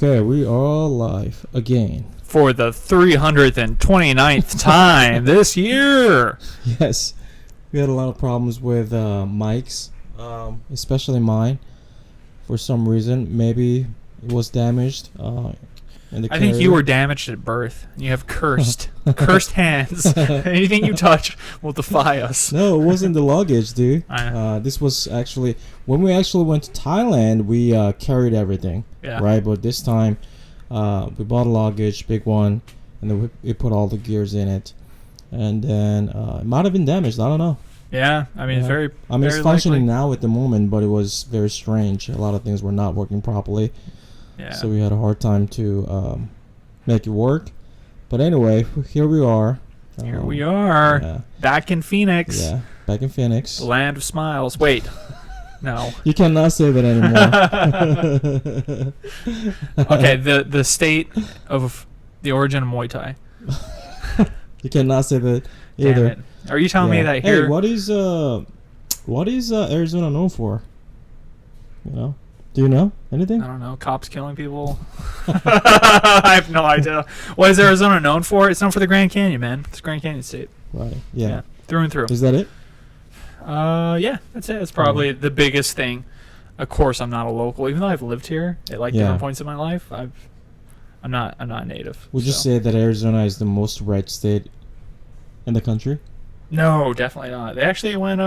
Okay, we are live again. For the 329th time this year. Yes, we had a lot of problems with mics, especially mine. For some reason, maybe it was damaged. I think you were damaged at birth. You have cursed hands. Anything you touch will defy us. No, it wasn't the luggage, dude. I know. This was actually when we actually went to Thailand. We carried everything, right? But this time, we bought a luggage, big one, and then we put all the gears in it, and then it might have been damaged. I don't know. Yeah, I mean, it's very. I mean, very it's functioning likely. now at the moment, but it was very strange. A lot of things were not working properly. Yeah. So we had a hard time to make it work. But anyway, here we are. Here we are. Yeah. Back in Phoenix. Yeah, back in Phoenix. The land of smiles. Wait. No. You cannot say that anymore. Okay, the state of the origin of Muay Thai. You cannot say that Damn either. it. Are you telling me that here? Hey, what is Arizona known for? You know? Do you know anything? I don't know. Cops killing people. I have no idea. What is Arizona known for? It's known for the Grand Canyon, man. It's Grand Canyon State. Right. Yeah. Through and through. Is that it? Yeah, that's it. It's probably the biggest thing. Of course, I'm not a local, even though I've lived here at different points in my life. I'm not a native. Would you say that Arizona is the most red state in the country? No, definitely not. They actually went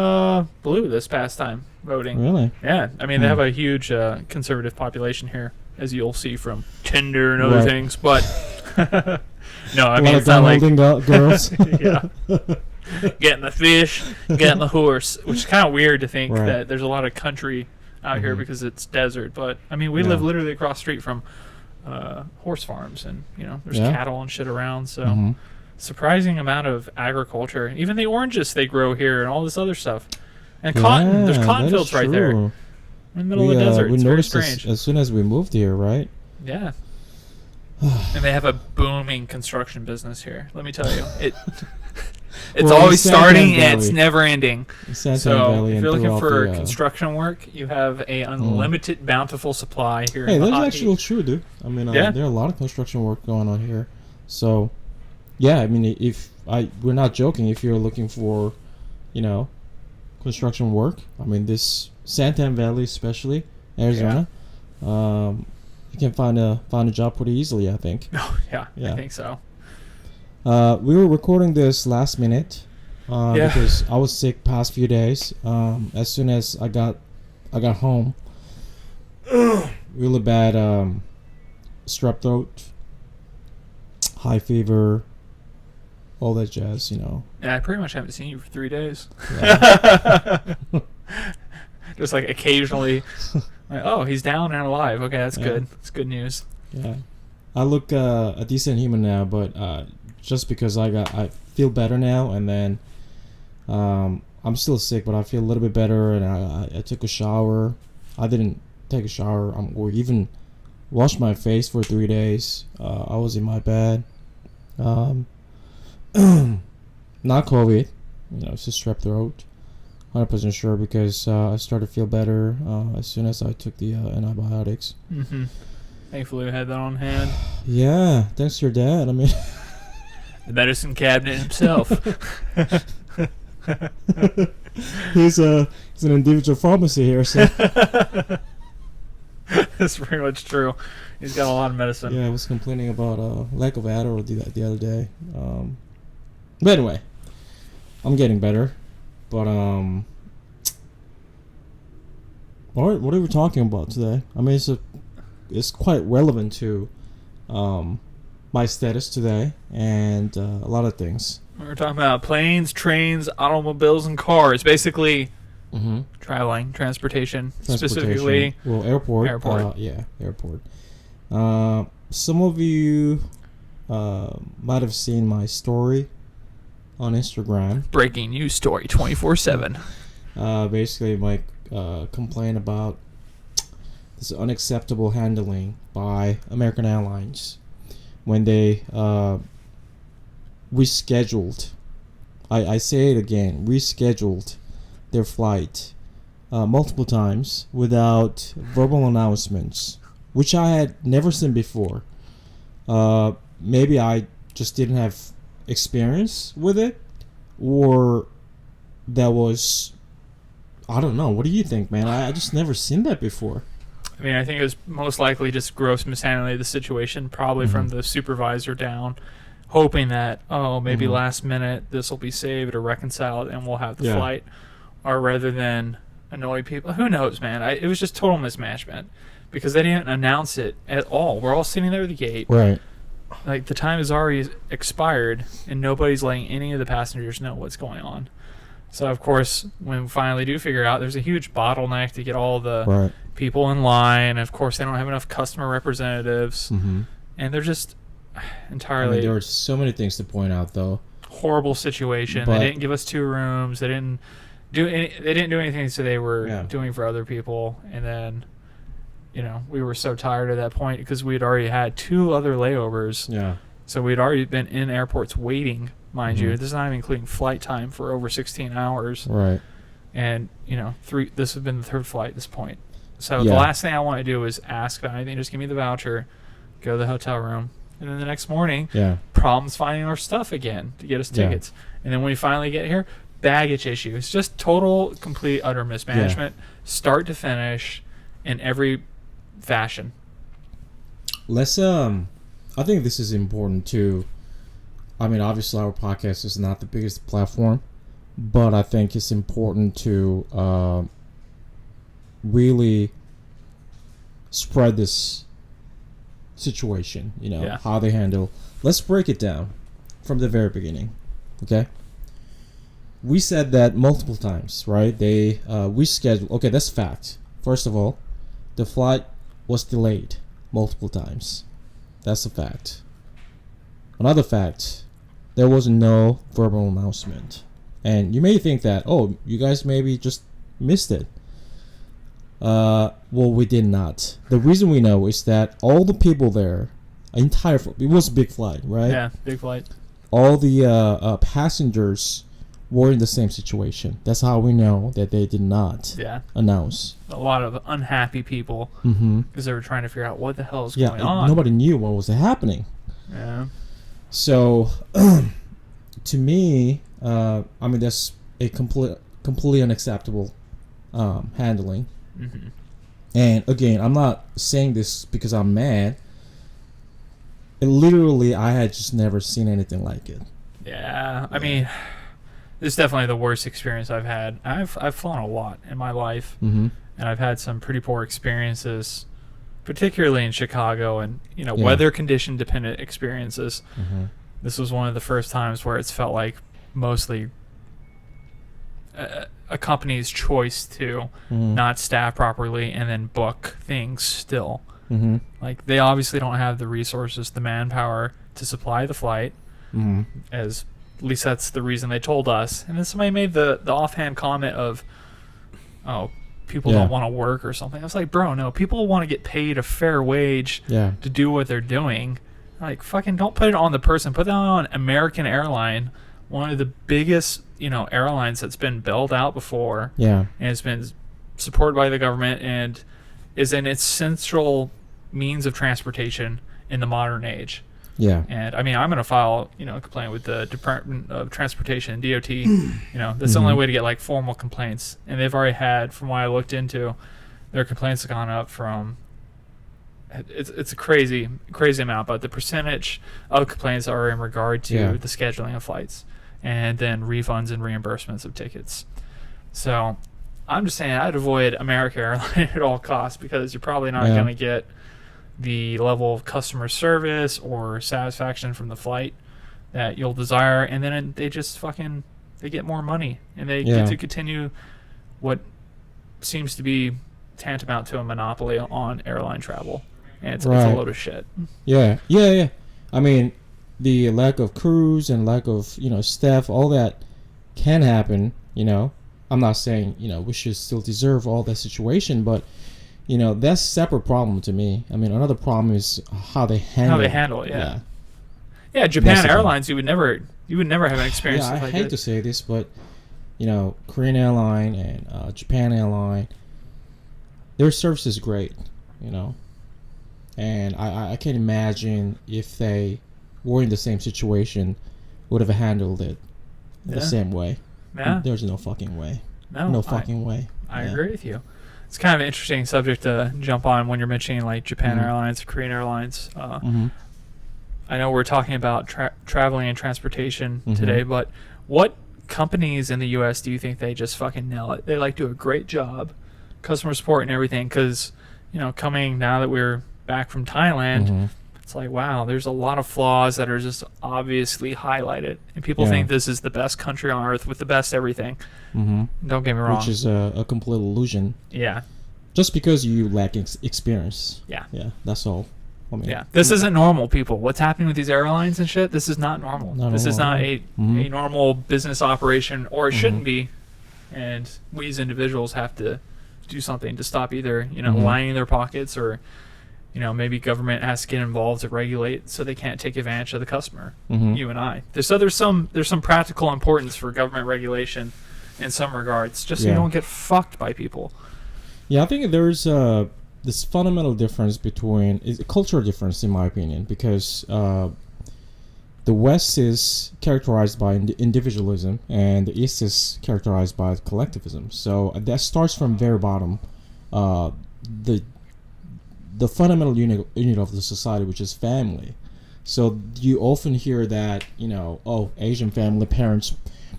blue this past time voting. Really? Yeah, I mean they have a huge conservative population here, as you'll see from Tinder and other things. But no, I mean it's not like girls. Yeah. Getting the fish, getting the horse, which is kind of weird to think that there's a lot of country out here because it's desert. But I mean, we live literally across the street from horse farms, and there's cattle and shit around. So surprising amount of agriculture. Even the oranges they grow here, and all this other stuff, and cotton. There's cotton fields right there in the middle of the desert. We It's very noticed strange. as soon as we moved here, right? Yeah. And they have a booming construction business here. Let me tell you, it's always starting and it's never ending. So if you're looking for construction work, you have a unlimited, bountiful supply here. Hey, that's actually true, dude. I mean, there are a lot of construction work going on here. So, yeah, I mean, we're not joking. If you're looking for, construction work, I mean, this Santan Valley, especially Arizona, you can find a job pretty easily, I think. Oh yeah, I think so. We were recording this last minute because I was sick past few days. As soon as I got home, really bad strep throat, high fever, all that jazz, Yeah, I pretty much haven't seen you for 3 days. Yeah. Just like occasionally, like, oh, he's down and alive. Okay, that's good. That's good news. Yeah, I look a decent human now, but just because I feel better now, and then I'm still sick, but I feel a little bit better, and I took a shower. I didn't take a shower or even wash my face for 3 days. I was in my bed. Not COVID, it's just strep throat. 100% sure because I started to feel better as soon as I took the antibiotics. Thankfully, we had that on hand. Yeah, thanks to your dad. I mean, the medicine cabinet himself. he's an individual pharmacy here, so that's pretty much true. He's got a lot of medicine. Yeah, I was complaining about lack of Adderall the other day. But anyway, I'm getting better. But what are we talking about today? I mean, it's quite relevant to my status today and a lot of things. We're talking about planes, trains, automobiles, and cars. Basically, traveling, transportation, specifically. Well, airport. Airport. Some of you might have seen my story on Instagram. Breaking news story 24/7. Basically, my complaint about this unacceptable handling by American Airlines when they rescheduled. I say it again, rescheduled their flight multiple times without verbal announcements. which I had never seen before. Maybe I just didn't have experience with it, or that was, I don't know. What do you think, man? I just never seen that before. I mean, I think it was most likely just gross mishandling of the situation, probably from the supervisor down, hoping that, maybe last minute this will be saved or reconciled and we'll have the flight, or rather than annoy people. Who knows, man? It was just total mismanagement because they didn't announce it at all. We're all sitting there at the gate. Right. Like, the time has already expired and nobody's letting any of the passengers know what's going on. So, of course, when we finally do figure out, there's a huge bottleneck to get all the people in line. Of course, they don't have enough customer representatives. And they're just entirely... there are so many things to point out, though. Horrible situation. They didn't give us 2 rooms. They didn't do anything so they were doing for other people. And then, we were so tired at that point because we had already had 2 other layovers. Yeah. So we'd already been in airports waiting, mind you. This is not even including flight time for over 16 hours. Right. And, this has been the 3rd flight at this point. So the last thing I want to do is ask about anything. Just give me the voucher, go to the hotel room. And then the next morning, problems finding our stuff again to get us tickets. And then when we finally get here, baggage issues. Just total, complete, utter mismanagement, start to finish, in every fashion. Let's, I think this is important too. I mean, obviously our podcast is not the biggest platform, but I think it's important to really spread this situation, how they handle. Let's break it down from the very beginning, okay? We said that multiple times, right? We scheduled, okay, that's fact. First of all, the flight was delayed multiple times. That's a fact. Another fact, there was no verbal announcement. And you may think that, you guys maybe just missed it. Well, we did not. The reason we know is that all the people there, it was a big flight, right? Yeah, big flight. All the passengers were in the same situation. That's how we know that they did not announce. A lot of unhappy people because they were trying to figure out what the hell is going on. Nobody knew what was happening. Yeah. So, to me, that's a completely unacceptable handling. And again, I'm not saying this because I'm mad. Literally, I had just never seen anything like it. Yeah, I mean, this is definitely the worst experience I've had. I've flown a lot in my life, and I've had some pretty poor experiences, particularly in Chicago, and weather condition dependent experiences. This was one of the first times where it's felt like mostly a company's choice to not staff properly and then book things still. Like, they obviously don't have the resources, the manpower to supply the flight, as at least that's the reason they told us. And then somebody made the offhand comment of, people don't want to work or something. I was like, bro, no, people want to get paid a fair wage to do what they're doing. Like, fucking don't put it on the person. Put that on American Airline, one of the biggest, airlines that's been bailed out before. Yeah. And it's been supported by the government and is an essential means of transportation in the modern age. Yeah. And I mean, I'm going to file, a complaint with the Department of Transportation, DOT. That's the only way to get like formal complaints. And they've already had, from what I looked into, their complaints have gone up from, it's a crazy amount, but the percentage of complaints are in regard to the scheduling of flights and then refunds and reimbursements of tickets. So I'm just saying I'd avoid American Airline at all costs because you're probably not going to get the level of customer service or satisfaction from the flight that you'll desire, and then they just they get more money and they get to continue what seems to be tantamount to a monopoly on airline travel, and it's a load of shit. Yeah. I mean, the lack of crews and lack of staff, all that can happen. I'm not saying we should still deserve all that situation, but that's a separate problem to me. I mean, another problem is how they handle it. Yeah, Japan Airlines, you would never have an experience like that. I hate to say this, but Korean Airline and Japan Airline, their service is great. and I can't imagine if they were in the same situation would have handled it the same way. Yeah. There's no fucking way. No fucking way. I agree with you. It's kind of an interesting subject to jump on when you're mentioning like Japan Airlines, Korean Airlines. I know we're talking about traveling and transportation today, but what companies in the U.S. do you think they just fucking nail it? They like do a great job, customer support and everything, because, you know, coming now that we're back from Thailand, it's like, wow, there's a lot of flaws that are just obviously highlighted. And people think this is the best country on earth with the best everything. Don't get me wrong. Which is a complete illusion. Yeah. Just because you lack experience. Yeah. Yeah, that's all. I mean, this isn't normal, people. What's happening with these airlines and shit? This is not normal. This is not a normal business operation, or it shouldn't be. And we as individuals have to do something to stop either, you know, lining their pockets, or, you know, maybe government has to get involved to regulate so they can't take advantage of the customer. You and I. There's some practical importance for government regulation in some regards, just so you don't get fucked by people. Yeah, I think there's this fundamental difference between a cultural difference, in my opinion, because the West is characterized by individualism and the East is characterized by collectivism. So that starts from very bottom. The fundamental unit of the society, which is family. So you often hear that, you know, Asian family parents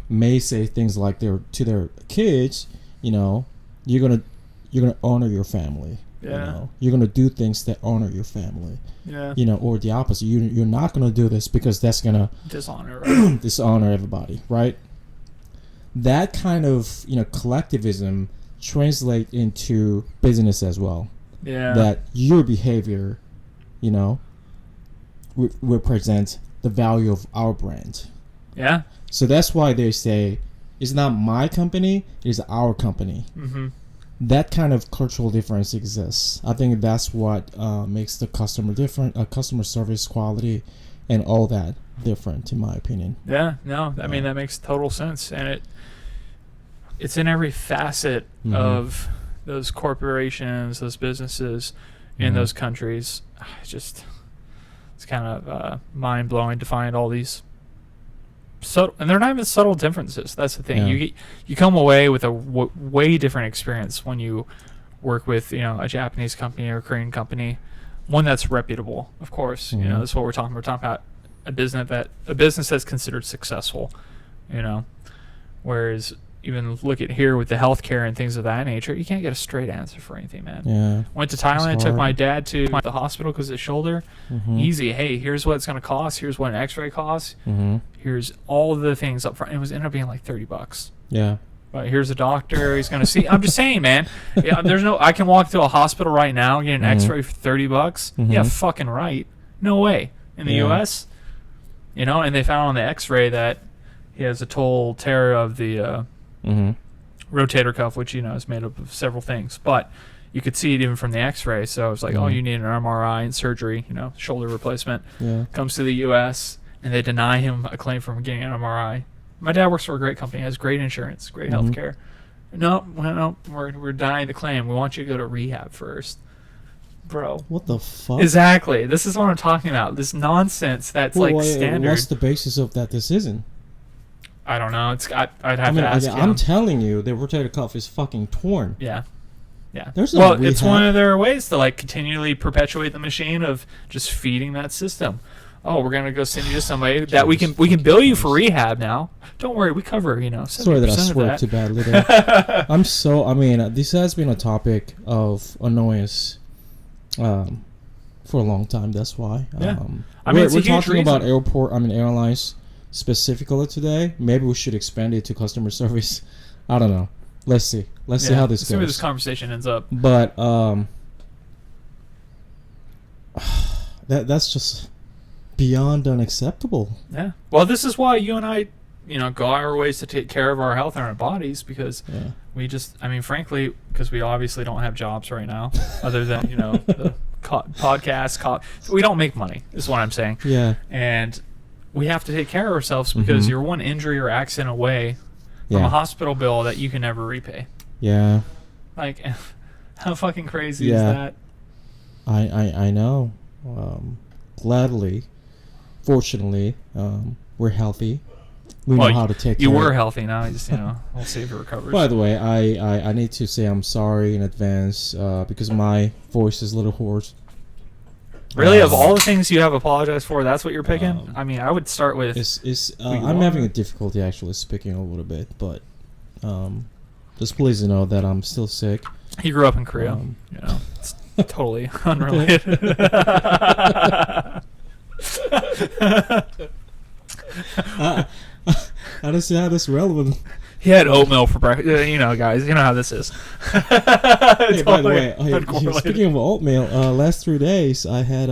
may say things like to their kids, you know, you're gonna honor your family. You know, you're gonna do things that honor your family. You know, or the opposite. You're not gonna do this because that's gonna dishonor everybody, right? That kind of, you know, collectivism translate into business as well. That your behavior, you know, represents the value of our brand. So that's why they say it's not my company, it's our company. That kind of cultural difference exists. I think that's what makes the customer different, customer service quality and all that different, in my opinion. I mean, that makes total sense. And it's in every facet of those corporations, those businesses in those countries. It's kind of mind-blowing to find all these subtle, and they're not even subtle differences. That's the thing. You come away with a way different experience when you work with, you know, a Japanese company or a Korean company, one that's reputable, of course. You know, that's what we're talking about. We're talking about a business that's considered successful, you know, whereas even look at here with the healthcare and things of that nature, you can't get a straight answer for anything, man. Went to Thailand, took my dad to the hospital because of his shoulder. Easy. Hey, here's what it's going to cost. Here's what an x-ray costs. Here's all the things up front. It ended up being like $30. But here's a doctor. He's going to see. I'm just saying, man. I can walk to a hospital right now and get an x-ray for $30. Yeah, fucking right. No way. In the U.S., you know, and they found on the x-ray that he has a total tear of the rotator cuff, which, you know, is made up of several things, but you could see it even from the x-ray. So it's like, oh, you need an MRI and surgery, you know, shoulder replacement. Comes to the U.S. and they deny him a claim from getting an MRI. My dad works for a great company, has great insurance, great health care. No, we're denying the claim. We want you to go to rehab first. Bro, what the fuck? Exactly. This is what I'm talking about. This nonsense that's standard. What's the basis of that decision? I don't know. I'd have to ask him. I'm telling you, the rotator cuff is fucking torn. Yeah. There's no rehab. It's one of their ways to like continually perpetuate the machine of just feeding that system. Oh, we're gonna go send you to somebody that we can bill you for rehab now. Don't worry, we cover, you know, 70% Sorry that I swear too badly there. This has been a topic of annoyance for a long time. That's why. We're talking about airlines specifically today. Maybe we should expand it to customer service. I don't know. Let's see how this goes. See where this conversation ends up. But that's just beyond unacceptable. Yeah. Well, this is why you and I, you know, go our ways to take care of our health and our bodies, because we just, I mean, frankly, because we obviously don't have jobs right now, other than, you know, the podcast. We don't make money, is what I'm saying. Yeah. And we have to take care of ourselves because you're one injury or accident away from a hospital bill that you can never repay. Yeah. Like, how fucking crazy is that? I know. Gladly, fortunately, we're healthy. We know how to take care. You were healthy. Now you just we'll see if it recovers. By the way, I need to say I'm sorry in advance because my voice is a little hoarse. Really, of all the things you have apologized for, that's what you're picking? I mean, I would start with... I'm having a difficulty actually speaking a little bit, but just please know that I'm still sick. He grew up in Korea. It's totally unrelated. I don't see how that's relevant. He had oatmeal for breakfast. Guys, you know how this is. Hey, by the way, speaking of oatmeal, last 3 days I had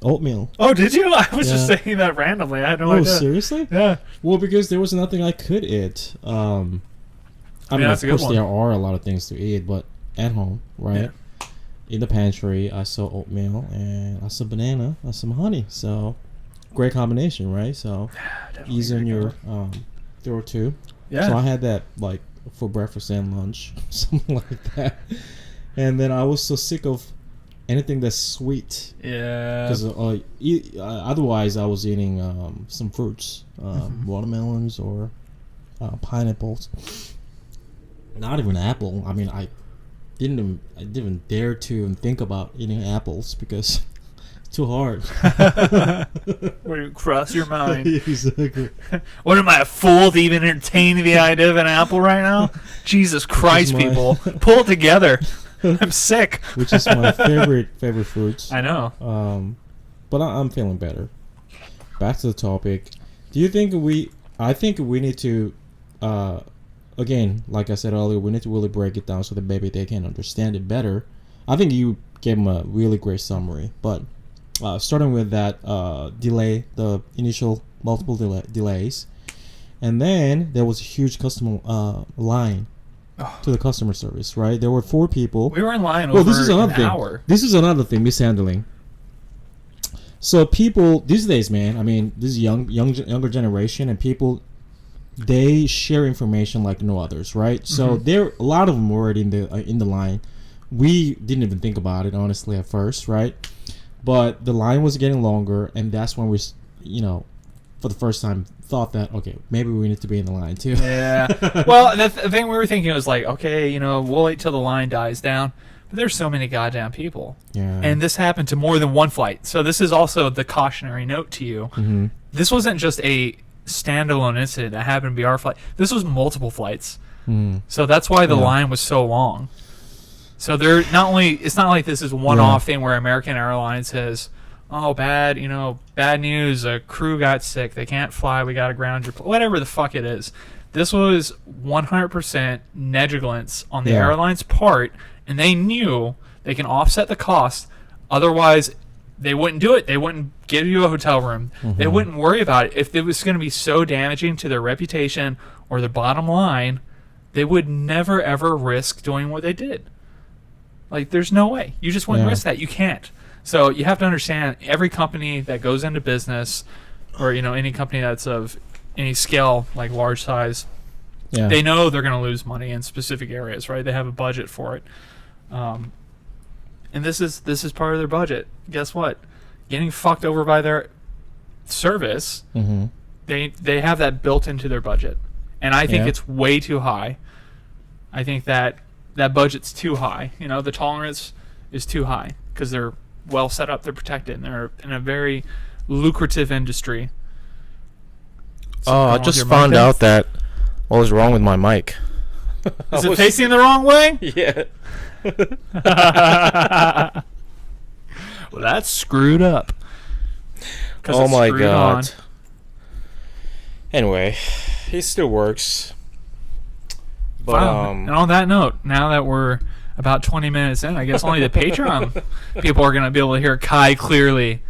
oatmeal. Oh, did you? I was just saying that randomly. I had no idea. Oh, seriously? Yeah. Well, because there was nothing I could eat. I mean, of course, there are a lot of things to eat, but at home, right? Yeah. In the pantry, I saw oatmeal and I saw banana, I saw some honey. So, great combination, right? So, easy on your throat too. Yeah. So I had that like for breakfast and lunch, something like that. And then I was so sick of anything that's sweet. Yeah. Because otherwise I was eating some fruits, watermelons or pineapples. Not even apple. I mean, I didn't even dare to think about eating apples because it's too hard. Where you cross your mind. Exactly. What am I, a fool to even entertain the idea of an apple right now? Jesus Christ, people. Pull it together. I'm sick. Which is my favorite fruits. I know. But I'm feeling better. Back to the topic. Do you think I think we need to again, like I said earlier, we need to really break it down so that maybe they can understand it better. I think you gave them a really great summary, but starting with that delay, the initial multiple delays, and then there was a huge customer line to the customer service, right? There were 4 people. We were in line over an hour. This is another thing, mishandling. So people these days, man, I mean, this is younger generation, and people, they share information like no others, right? So there, a lot of them were already in the line. We didn't even think about it, honestly, at first, right? But the line was getting longer, and that's when we, for the first time, thought that, okay, maybe we need to be in the line too. Yeah. Well, the thing we were thinking was like, okay, we'll wait till the line dies down. But there's so many goddamn people. Yeah. And this happened to more than one flight. So this is also the cautionary note to you. Mm-hmm. This wasn't just a standalone incident that happened to be our flight. This was multiple flights. Mm. So that's why the line was so long. So they're it's not like this is one-off thing where American Airlines says, oh, bad news, a crew got sick, they can't fly, we got to ground your whatever the fuck it is. This was 100% negligence on the airline's part, and they knew they can offset the cost. Otherwise, they wouldn't do it. They wouldn't give you a hotel room. Mm-hmm. They wouldn't worry about it. If it was going to be so damaging to their reputation or their bottom line, they would never, ever risk doing what they did. Like, there's no way. You just wouldn't risk that. You can't. So you have to understand, every company that goes into business, or any company that's of any scale, like large size, they know they're going to lose money in specific areas, right? They have a budget for it. And this is part of their budget. Guess what? Getting fucked over by their service, they have that built into their budget. And I think it's way too high. I think that budget's too high. The tolerance is too high because they're well set up, they're protected, and they're in a very lucrative industry. I just found out that what was wrong with my mic. Is it facing the wrong way? Yeah. Well, that's screwed up. Oh my god. Anyway, it still works. But, wow. And on that note, now that we're about 20 minutes in, I guess only the Patreon people are going to be able to hear Kai clearly.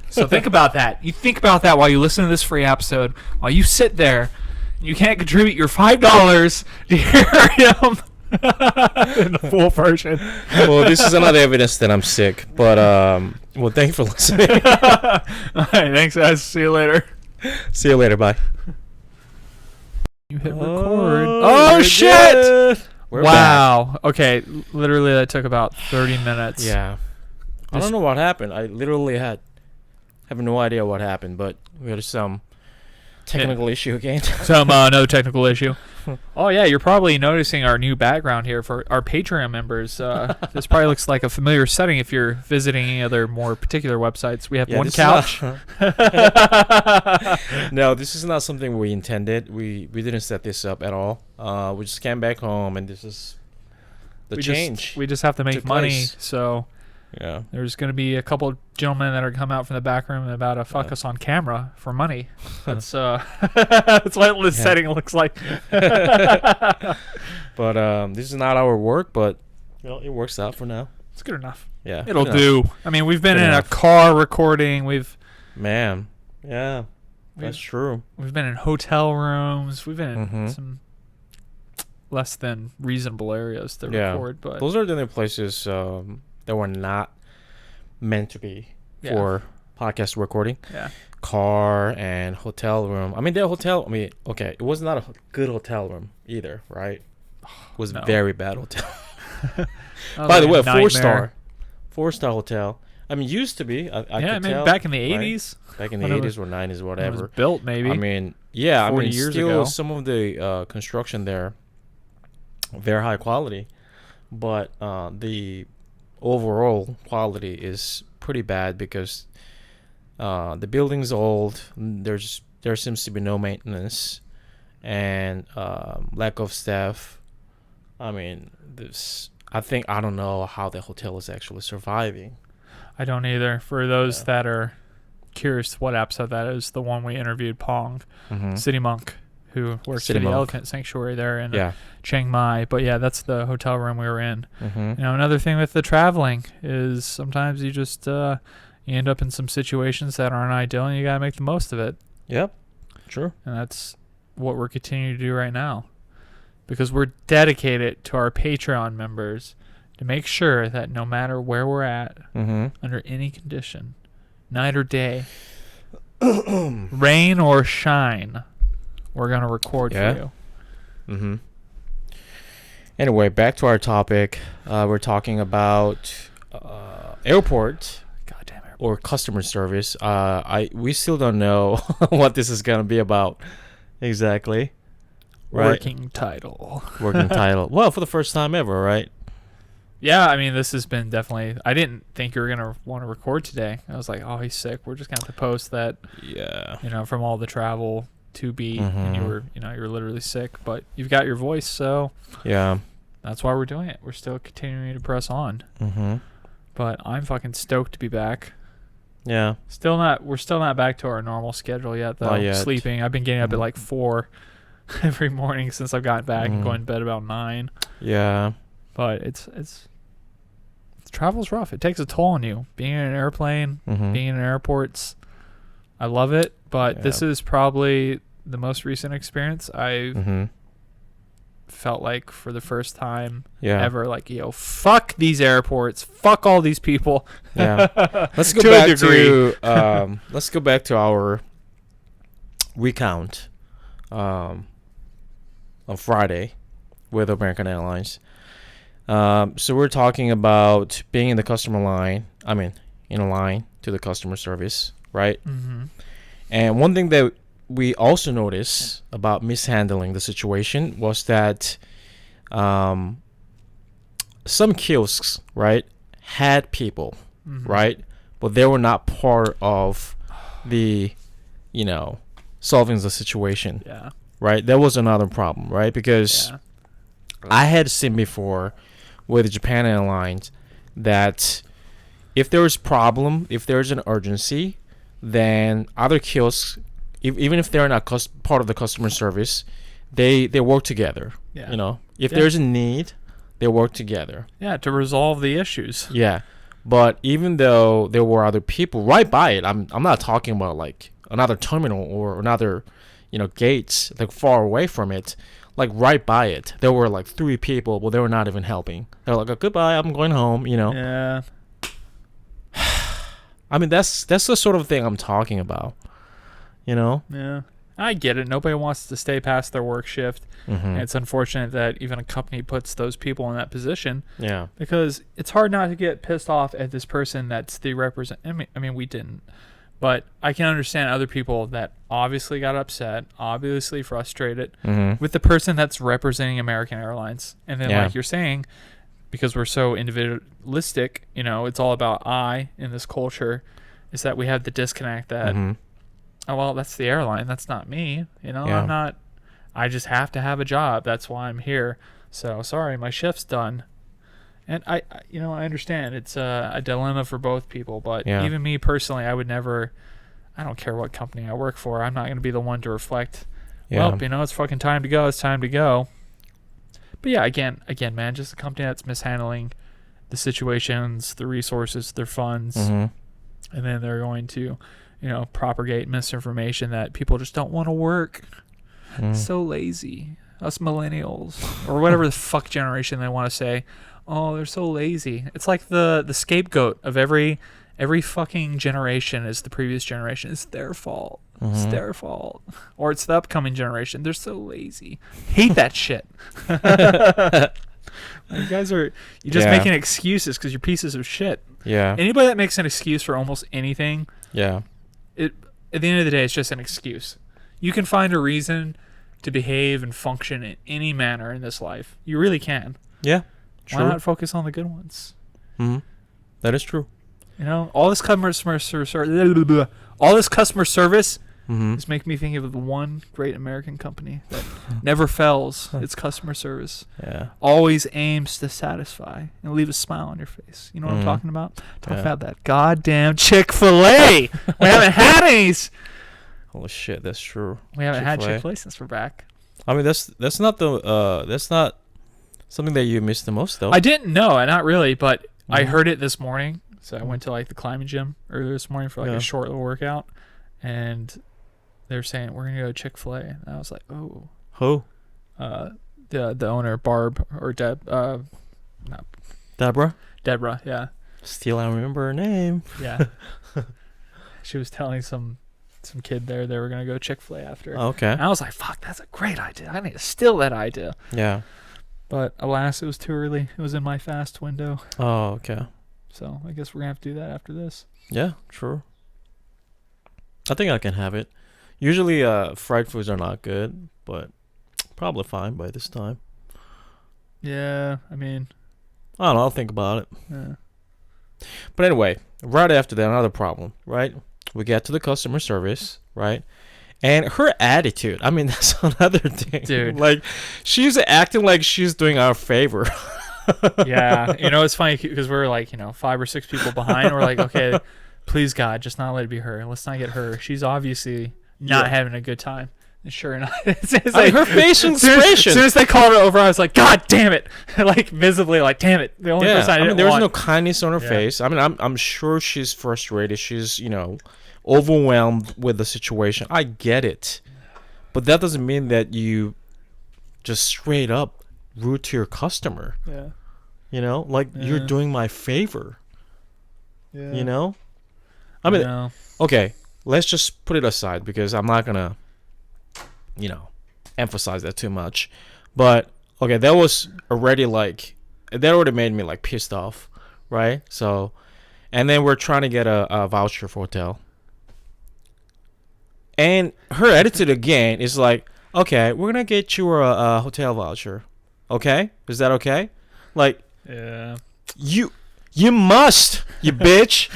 So think about that. You think about that while you listen to this free episode, while you sit there, you can't contribute your $5 to hear him in the full version. Well, this is another evidence that I'm sick. But, well, thank you for listening. All right, thanks, guys. See you later. See you later. Bye. You hit record. Oh, shit! We're wow. Back. Okay, literally that took about 30 minutes. Yeah. I don't know what happened. I literally have no idea what happened, but we had some technical issue again. Another technical issue. Oh yeah, you're probably noticing our new background here for our Patreon members. This probably looks like a familiar setting if you're visiting any other more particular websites. We have one couch. No, this is not something we intended. We didn't set this up at all. We just came back home, and this is the change. We just have to make money, place. so yeah. There's going to be a couple gentlemen that are come out from the back room and about to fuck us on camera for money. That's that's what this setting looks like. But this is not our work, but it works out for now. It's good enough. Yeah, it'll do. I mean, we've been Good in enough. a car recording. That's true. We've been in hotel rooms. We've been Mm-hmm. in some less than reasonable areas to record. But those are the only places that were not meant to be for podcast recording. Yeah. Car and hotel room. I mean, it was not a good hotel room either, right? It was a very bad hotel. By the way, a 4-star hotel. I mean, used to be. I could tell, back in the 80s. Right? Back in the 80s or 90s, whatever. It was built, maybe. I mean, 40 years still ago. Some of the construction there, very high quality, but the overall quality is pretty bad because the building's old. There seems to be no maintenance and lack of staff. I mean, I don't know how the hotel is actually surviving. I don't either. For those that are curious what episode that is, the one we interviewed Pong, City Monk, who works at the Elephant Sanctuary there in Chiang Mai. But yeah, that's the hotel room we were in. Another thing with the traveling is sometimes you just you end up in some situations that aren't ideal, and you gotta make the most of it. Yep, true. And that's what we're continuing to do right now, because we're dedicated to our Patreon members to make sure that no matter where we're at, under any condition, night or day, rain or shine, we're going to record for you. Anyway, back to our topic. We're talking about airport or customer service. We still don't know what this is going to be about exactly. Right? Working title. Well, for the first time ever, right? Yeah, I mean, this has been definitely... I didn't think you were going to want to record today. I was like, oh, he's sick. We're just going to have to post that, from all the travel to be, and you were literally sick, but you've got your voice, so that's why we're doing it. We're still continuing to press on. But I'm fucking stoked to be back. Yeah. We're still not back to our normal schedule yet, though. Not yet. Sleeping. I've been getting up at like 4 every morning since I've gotten back and going to bed about 9. Yeah. But it's travel's rough. It takes a toll on you. Being in an airplane, being in airports, I love it. But this is probably the most recent experience I felt like for the first time ever. Like, fuck these airports. Fuck all these people. Yeah. Let's go back to our recount on Friday with American Airlines. So we're talking about being in the customer line. I mean, in a line to the customer service, right? And one thing that we also noticed about mishandling the situation was that some kiosks, right, had people, right, but they were not part of the, solving the situation. Yeah. Right? That was another problem, right? Because I had seen before with Japan Airlines that if there's problem, if there's an urgency, then other kiosks, even if they're not part of the customer service, they work together. Yeah. If there's a need, they work together. Yeah, to resolve the issues. Yeah. But even though there were other people right by it, I'm not talking about like another terminal or another, gates like far away from it. Like right by it, there were like 3 people, but they were not even helping. They were like, oh, "Goodbye, I'm going home." Yeah. I mean, that's the sort of thing I'm talking about. Yeah. I get it. Nobody wants to stay past their work shift. Mm-hmm. And it's unfortunate that even a company puts those people in that position. Yeah. Because it's hard not to get pissed off at this person that's the represent. I mean, we didn't. But I can understand other people that obviously got upset, obviously frustrated with the person that's representing American Airlines. And then, like you're saying, because we're so individualistic, you know, it's all about I in this culture, is that we have the disconnect that, oh, well, that's the airline. That's not me. You know, I'm not, I just have to have a job. That's why I'm here. So, sorry, my shift's done. And I understand it's a dilemma for both people, but even me personally, I would never, I don't care what company I work for. I'm not going to be the one to reflect, well, you know, it's fucking time to go. It's time to go. But yeah, again, man, just a company that's mishandling the situations, the resources, their funds, and then they're going to, you know, propagate misinformation that people just don't want to work. So lazy. Us millennials, or whatever the fuck generation they want to say. Oh, they're so lazy. It's like the scapegoat of every fucking generation is the previous generation. It's their fault. It's their fault. Or it's the upcoming generation. They're so lazy. Hate that shit. You guys are just making excuses because you're pieces of shit. Yeah. Anybody that makes an excuse for almost anything, Yeah. at the end of the day, it's just an excuse. You can find a reason to behave and function in any manner in this life. You really can. Yeah. True. Why not focus on the good ones? That is true. You know, all this customer service is making me think of the one great American company that never fails. It's customer service. Yeah. Always aims to satisfy and leave a smile on your face. You know what I'm talking about? Talking about that goddamn Chick-fil-A. We haven't had any. Holy shit, that's true. We haven't had Chick-fil-A since we're back. I mean, that's not something that you miss the most, though. I didn't know, not really, but I heard it this morning. So I went to like the climbing gym earlier this morning for like a short little workout, and they're saying we're gonna go to Chick-fil-A, and I was like, oh. Who? The owner, Barb or Deb, not Deborah. Deborah, yeah. Still, I remember her name. Yeah. She was telling some kid there they were gonna go Chick-fil-A after. Oh, okay. And I was like, fuck, that's a great idea. I need to steal that idea. Yeah. But alas, it was too early. It was in my fast window. Oh, okay. So I guess we're gonna have to do that after this. Yeah, true. I think I can have it. Usually, fried foods are not good, but probably fine by this time. Yeah, I mean, I don't know. I'll think about it. yeah. But anyway, right after that, another problem, right? We get to the customer service, right? And her attitude, I mean, that's another thing. Dude. Like, she's acting like she's doing our favor. Yeah, you know, it's funny because we're like, 5 or 6 people behind. We're like, okay, please God, just not let it be her. Let's not get her. She's obviously not having a good time. And sure enough, it's like her facial expression. As soon as they called her over, I was like, God damn it! Like visibly, like damn it. The only person I didn't there was want. no kindness on her face. I mean, I'm sure she's frustrated. She's overwhelmed with the situation. I get it, but that doesn't mean that you just straight up rude to your customer. Yeah. You're doing my favor. Yeah. I mean, okay, let's just put it aside because I'm not gonna, emphasize that too much. But okay, that was already that already made me pissed off, right? So, and then we're trying to get a voucher for hotel. And her attitude again is like, okay, we're gonna get you a hotel voucher. Okay, is that okay? Yeah. You must, you bitch.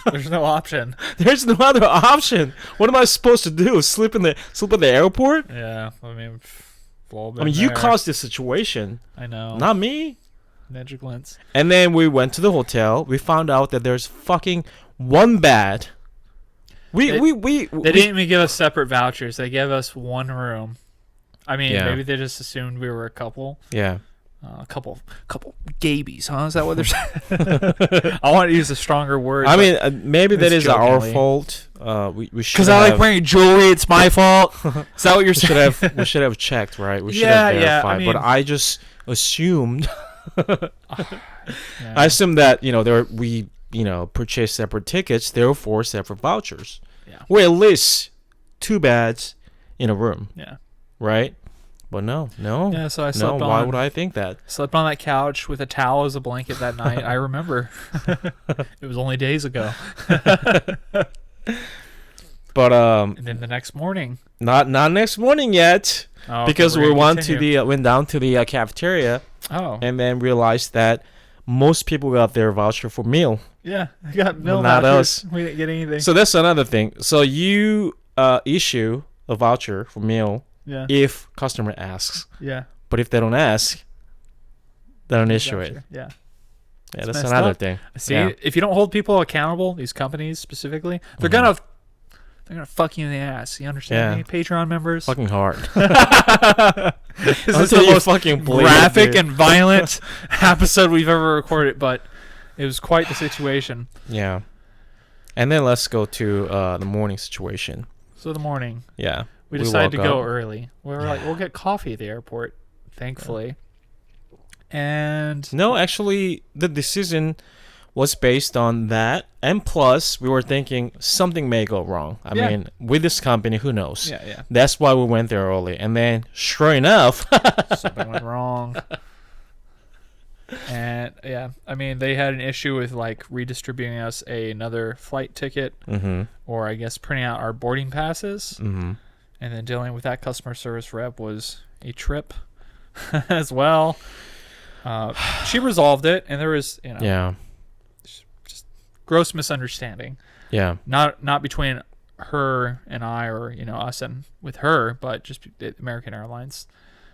There's no option. There's no other option. What am I supposed to do? Sleep at the airport? Yeah, I mean, you caused this situation. I know. Not me. Negligence. And then we went to the hotel. We found out that there's fucking one bed. They didn't even give us separate vouchers. They gave us one room. I mean, maybe they just assumed we were a couple. Yeah. A couple gabies, huh? Is that what they're saying? I want to use a stronger word. I mean, maybe that is our fault. We should. Because I like wearing jewelry. It's my fault. Is that what you're saying? We should have checked, right? We should have verified. I mean, but I just assumed. I assumed that we purchased separate tickets, therefore separate vouchers. Yeah. Well, at least two beds in a room. Yeah. Right? But no. Yeah, so I slept why would I think that? Slept on that couch with a towel as a blanket that night. I remember. It was only days ago. But and then the next morning. Not next morning yet. Oh, because okay, we went down to the cafeteria. Oh. And then realized that most people got their voucher for meal. Yeah, I got meal Not vouchers. us. We didn't get anything. So that's another thing. So you issue a voucher for meal if customer asks. Yeah. But if they don't ask, they don't issue it. Yeah. Yeah, that's another thing. See, if you don't hold people accountable, these companies specifically, they're gonna fuck you in the ass. You understand me? Patreon members. Fucking hard. This is the most fucking graphic and violent episode we've ever recorded, but it was quite the situation. Yeah. And then let's go to the morning situation. So the morning. Yeah. We decided to go early. We were like, we'll get coffee at the airport, thankfully. And no, actually, the decision was based on that, and plus we were thinking something may go wrong. I mean, with this company, who knows? Yeah. That's why we went there early, and then sure enough, something went wrong. And I mean, they had an issue with like redistributing us another flight ticket, or I guess printing out our boarding passes, and then dealing with that customer service rep was a trip as well. She resolved it, and there was just gross misunderstanding. Yeah. Not between her and I, or us and with her, but just American Airlines.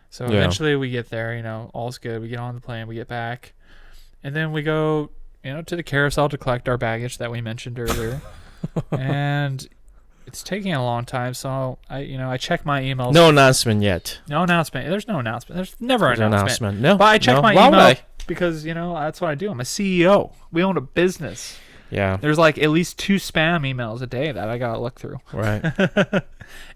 So eventually we get there, all's good. We get on the plane, we get back, and then we go, to the carousel to collect our baggage that we mentioned earlier. And it's taking a long time, so I check my emails. No announcement yet. No announcement. There's no announcement. There's never an announcement. No. But I check my Why email would I? because that's what I do. I'm a CEO. We own a business. Yeah. There's like at least 2 spam emails a day that I gotta look through. Right.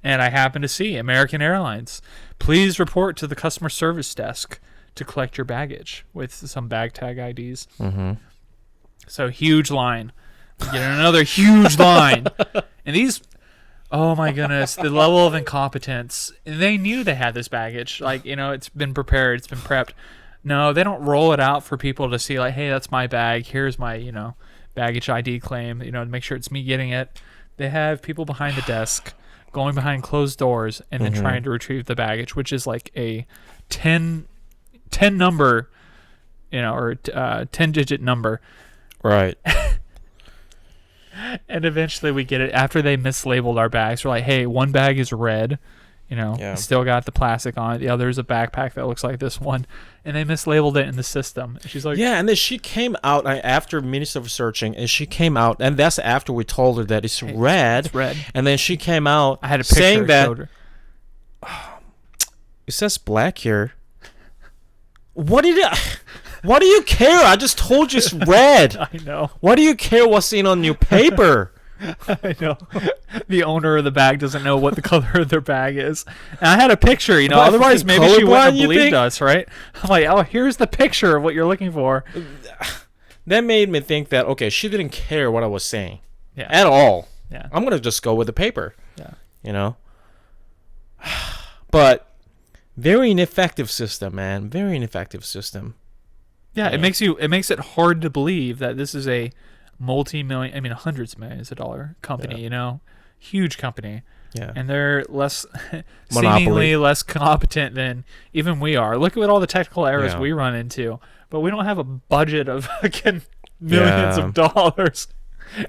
And I happen to see American Airlines. Please report to the customer service desk to collect your baggage with some bag tag IDs. So huge line. We get another huge line. And these, oh my goodness, the level of incompetence. They knew they had this baggage. Like, it's been prepared, it's been prepped. No, they don't roll it out for people to see like, hey, that's my bag. Here's my, baggage ID claim, to make sure it's me getting it. They have people behind the desk going behind closed doors and then trying to retrieve the baggage, which is like a 10 number, or 10-digit number. Right. And eventually we get it after they mislabeled our bags. We're like, hey, one bag is red, still got the plastic on it. The other is a backpack that looks like this one. And they mislabeled it in the system. And she's like, yeah, and then she came out after minutes of searching, and she came out, and that's after we told her that it's red. It's red. And then she came out I had a picture saying that showed her. It says black here. What do you care? I just told you it's red. I know. Why do you care what's in on your paper? I know. The owner of the bag doesn't know what the color of their bag is. And I had a picture, otherwise maybe she wouldn't have believed us, right? I'm like, oh, here's the picture of what you're looking for. That made me think that, okay, she didn't care what I was saying at all. Yeah. I'm going to just go with the paper. Yeah. But very ineffective system, man. Very ineffective system. Yeah, it makes it hard to believe that this is a multi-million, hundreds of millions of dollar company, huge company. Yeah. And they're seemingly less competent than even we are. Look at all the technical errors we run into, but we don't have a budget of fucking millions of dollars.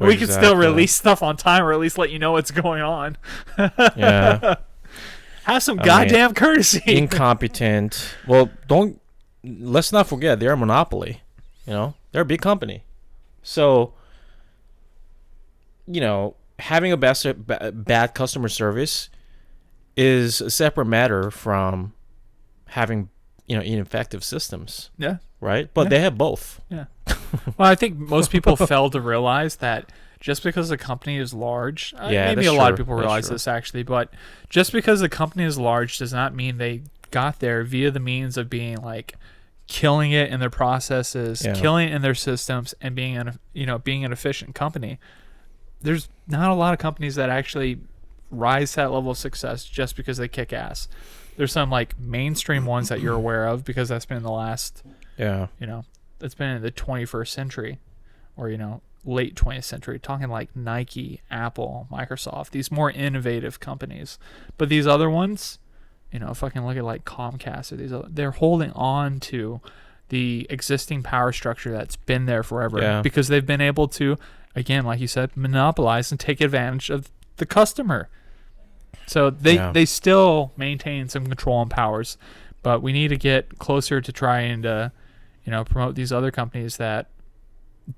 We can still release stuff on time, or at least let you know what's going on. Yeah. Have some goddamn courtesy. Incompetent. Well, let's not forget they're a monopoly. They're a big company. So, having a bad customer service is a separate matter from having, ineffective systems. Yeah. Right? But they have both. Yeah. Well, I think most people fail to realize that just because the company is large, maybe a lot of people realize this actually, but just because the company is large does not mean they got there via the means of being like killing it in their processes, killing it in their systems, and being an efficient company. There's not a lot of companies that actually rise to that level of success just because they kick ass. There's some like mainstream ones that you're aware of because that's been in the last, that's been in the 21st century, or late 20th century. Talking like Nike, Apple, Microsoft, these more innovative companies. But these other ones, fucking look at like Comcast or these other, they're holding on to the existing power structure that's been there forever because they've been able to, again, like you said, monopolize and take advantage of the customer. So they still maintain some control and powers, but we need to get closer to trying to, promote these other companies that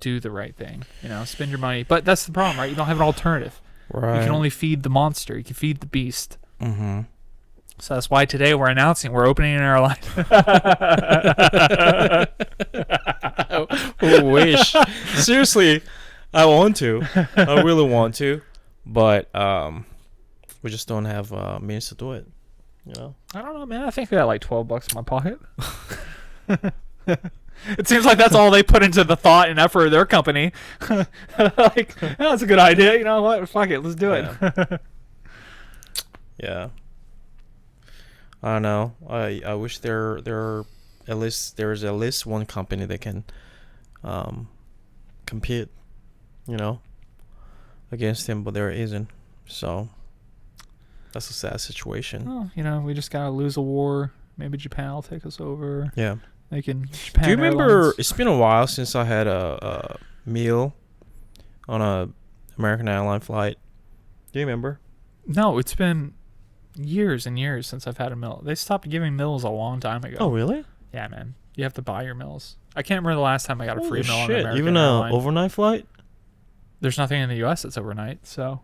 do the right thing. Spend your money. But that's the problem, right? You don't have an alternative. Right. You can only feed the monster. You can feed the beast. Mm-hmm. So that's why today we're opening an airline. Wish. Seriously, I want to. I really want to, but we just don't have means to do it. I don't know, man. I think I got like $12 in my pocket. It seems like that's all they put into the thought and effort of their company. Like, that's a good idea. You know what? Fuck it. Let's do it. Yeah. I don't know. I wish there's at least one company that can compete, against him, but there isn't. So that's a sad situation. Oh, we just gotta lose a war. Maybe Japan will take us over. Yeah. Japan Do you remember? Airlines. It's been a while since I had a meal on a American Airline flight. Do you remember? No, it's been years and years since I've had a meal. They stopped giving meals a long time ago. Oh, really? Yeah, man. You have to buy your meals. I can't remember the last time I got a free meal on shit. American Even Airline. an overnight flight? There's nothing in the U.S. that's overnight, so.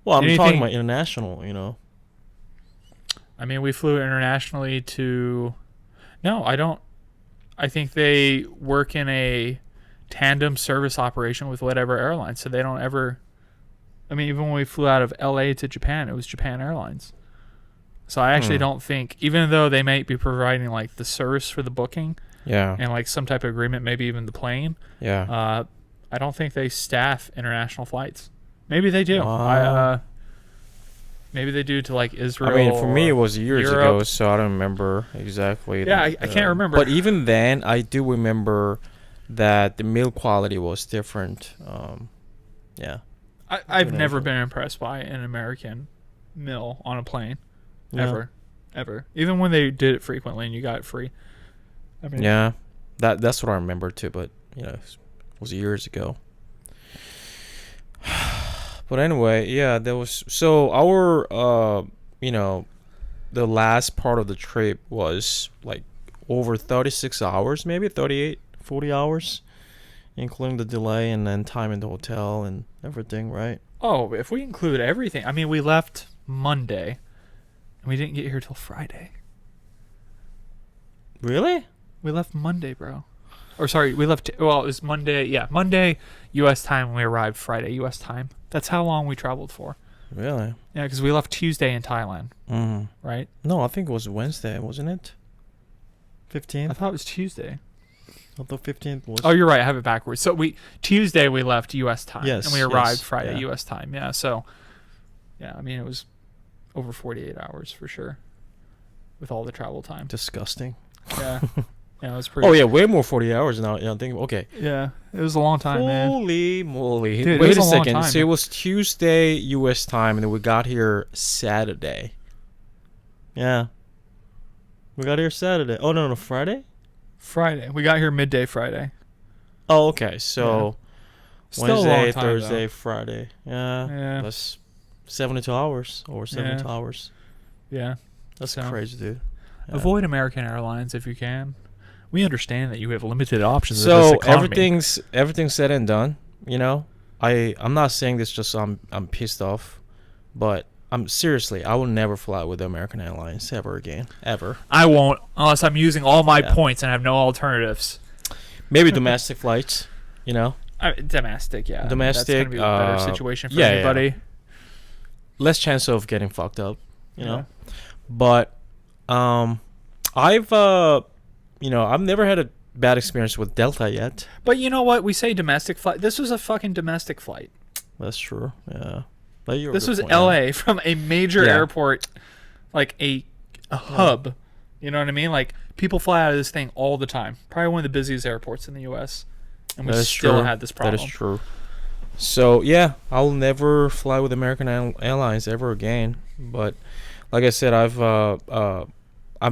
Well, I'm talking about international, I mean, we flew internationally to... No, I don't. I think they work in a tandem service operation with whatever airline, so they don't ever... I mean, even when we flew out of L.A. to Japan, it was Japan Airlines. So I actually don't think, even though they might be providing like the service for the booking, and like some type of agreement, maybe even the plane, I don't think they staff international flights. Maybe they do. Maybe they do to like Israel. I mean, for me, it was years Europe. ago, so I don't remember exactly. Yeah, I can't remember. But even then, I do remember that the meal quality was different. I've never been impressed by an American meal on a plane. Ever. Even when they did it frequently and you got it free. I mean, that's what I remember too, but it was years ago. But anyway, there was, so our the last part of the trip was like over 36 hours, maybe 38, 40 hours, including the delay and then time in the hotel and everything, right? Oh, if we include everything. I mean, we left Monday and we didn't get here till Friday. Really? We left Monday, bro. Or sorry, we left, it was Monday. Yeah, Monday U.S. time when we arrived Friday U.S. time. That's how long we traveled for. Really? Yeah, because we left Tuesday in Thailand. Mm-hmm. Right? No, I think it was Wednesday, wasn't it? 15th? I thought it was Tuesday. I thought 15th was... Oh, you're right. I have it backwards. So Tuesday we left U.S. time. Yes. And we arrived Friday U.S. time. Yeah, so, I mean, it was over 48 hours for sure with all the travel time. Disgusting. Yeah. Yeah, it was pretty... Oh, yeah, way more 40 hours now. Yeah, I'm thinking, okay. Yeah, it was a long time, man. Holy moly. Dude, wait it was a a long second. time. So it was Tuesday U.S. time, and then we got here Saturday. Yeah. We got here Saturday. Oh, no, Friday? Friday. We got here midday Friday. Oh, okay. So Still a long Wednesday, time, Thursday, though. Friday. Yeah. That's 72 hours or 72 hours. Yeah. That's crazy, dude. Yeah. Avoid American Airlines if you can. We understand that you have limited options. So in this economy. everything's said and done. I'm not saying this just so I'm pissed off, but seriously, I will never fly with American Airlines ever again, ever. I won't unless I'm using all my points and have no alternatives. Maybe domestic flights, Domestic, yeah. Domestic, That's gonna be a better situation for yeah, anybody. yeah. Less chance of getting fucked up, But I've never had a bad experience with Delta yet. But you know what? We say domestic flight. This was a fucking domestic flight. That's true. Yeah. This was LA from a major airport, like a hub. You know what I mean? Like people fly out of this thing all the time. Probably one of the busiest airports in the U.S. And we still had this problem. That is true. So yeah, I'll never fly with American Airlines ever again. But like I said, I've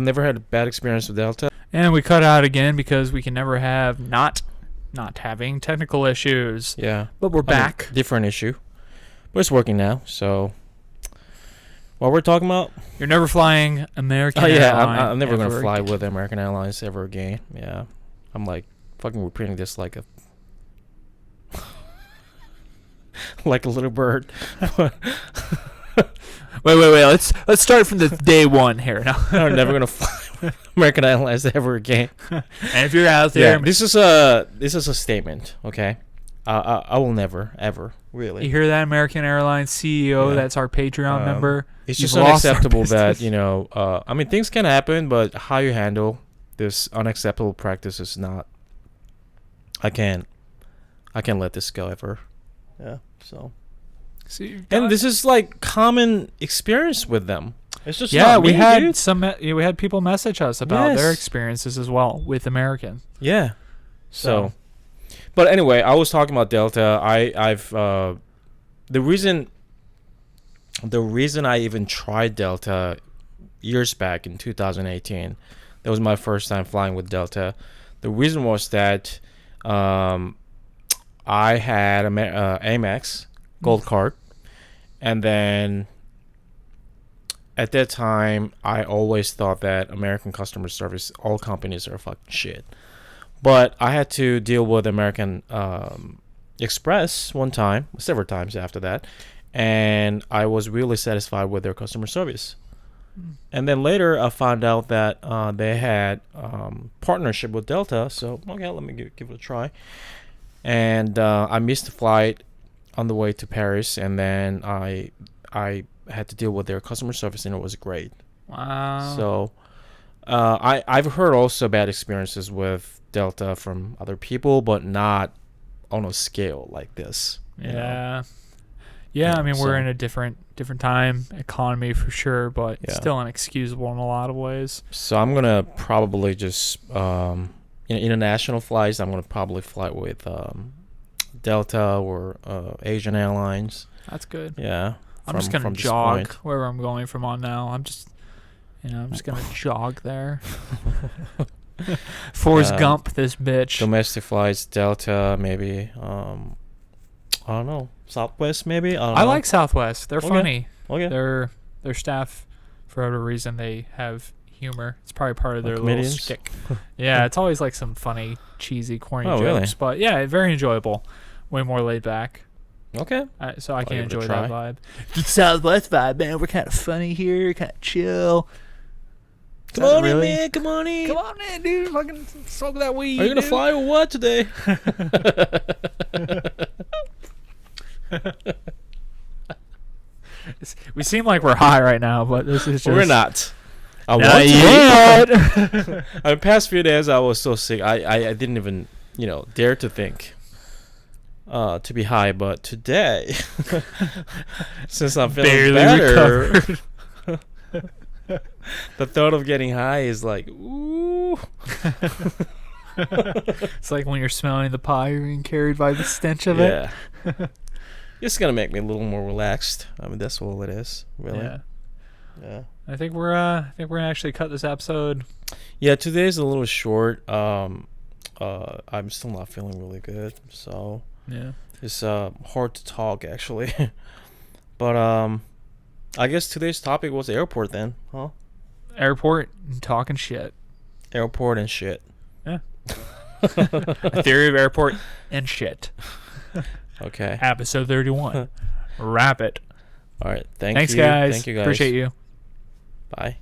never had a bad experience with Delta. And we cut out again because we can never have not having technical issues. Yeah. But we're back. Different issue. But it's working now, so what we're talking about? You're never flying American Airline. Yeah, I'm never going to fly with American Airlines ever again. Yeah. I'm like fucking repeating this like a like a little bird. Wait. Let's start from the day one here. Now I'm never gonna fly with American Airlines ever again. And if you're out there, this is a statement. Okay, I will never ever really. You hear that, American Airlines CEO? Yeah. That's our Patreon member. It's just unacceptable that I mean, things can happen, but how you handle this unacceptable practice is not. I can't let this go ever. Yeah. So. And this is like common experience with them. It's just we had people message us about their experiences as well with American. Yeah. So, but anyway, I was talking about Delta. I've the reason I even tried Delta years back in 2018. That was my first time flying with Delta. The reason was that I had Amex Gold card. And then at that time, I always thought that American customer service, all companies are fucking shit. But I had to deal with American Express several times after that. And I was really satisfied with their customer service. And then later, I found out that they had partnership with Delta. So, okay, let me give it a try. And I missed the flight on the way to Paris, and then I had to deal with their customer service, and it was great. Wow. So I've heard also bad experiences with Delta from other people, but not on a scale like this. Yeah. Yeah, I mean, we're in a different time economy for sure, but still inexcusable in a lot of ways. So I'm going to probably just international flights, I'm going to probably fly with Delta or Asian Airlines. That's good. Yeah. I'm just gonna jog wherever I'm going from on now. I'm just gonna jog there. Forrest Gump this bitch. Domestic flights, Delta, maybe. I don't know. Southwest, maybe. I like Southwest. They're funny. Okay. Their staff, for whatever reason, they have humor. It's probably part of their little shtick. Yeah, it's always like some funny, cheesy, corny jokes. Really? But yeah, very enjoyable. Way more laid back. Okay. So I can enjoy that vibe. The Southwest vibe, man. We're kind of funny here, kind of chill. Come on in, man. Come on in. Come on in, dude. Fucking smoke that weed. Are you going to fly or what today? We seem like we're high right now, but this is just... We're not. I want to. The past few days, I was so sick. I didn't even, dare to think to be high. But today, since I'm feeling better, the thought of getting high is like, ooh. It's like when you're smelling the pie, you're being carried by the stench of it. Yeah. It's gonna make me a little more relaxed. I mean, that's all it is, really. Yeah. I think we're gonna actually cut this episode. Yeah, today's a little short. I'm still not feeling really good, so it's hard to talk actually. But I guess today's topic was airport then, huh? Airport and talking shit. Airport and shit. Yeah. A theory of airport and shit. Okay. Episode 31. Wrap it. All right. Thanks, guys. Thank you, guys. Appreciate you. Bye.